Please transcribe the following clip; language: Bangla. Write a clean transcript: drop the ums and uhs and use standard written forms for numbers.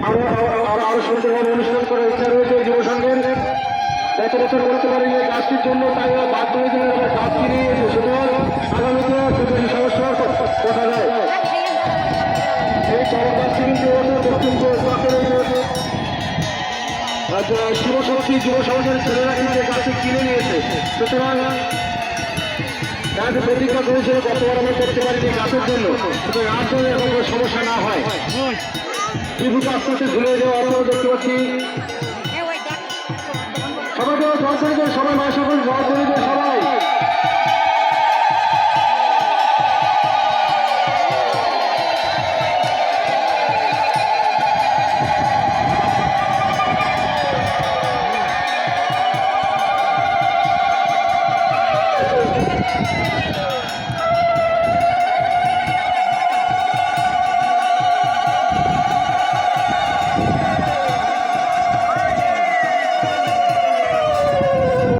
আরো সুন্দরভাবে অনুশীলন করার ইচ্ছা রয়েছে যুব সংঘের। গত বছর করতে পারেনি এই কাজটির জন্য, তাই বাধ্য হয়েছিল আমরা কাজ কিনে নিয়েছি। সুতরাং আগামীতে সমস্যার কথা যায় এই চমৎকারটি কিন্তু বক্তব্য শিবশক্তি যুব সমাজের ছেলেরা কিন্তু কাজটি কিনে নিয়েছে। সুতরাং তাকে প্রতিজ্ঞা করেছিল গতবার আমরা করতে পারিনি গাছের জন্য, সুতরাং আর জন্য এখন কোনো সমস্যা না হয়। বিভূত আস্তে আস্তে ঝুলে যাওয়া অর্থ দেখতে পাচ্ছি। সবাইকে সবাই মায়ের সকল জবাব দিয়ে সবাই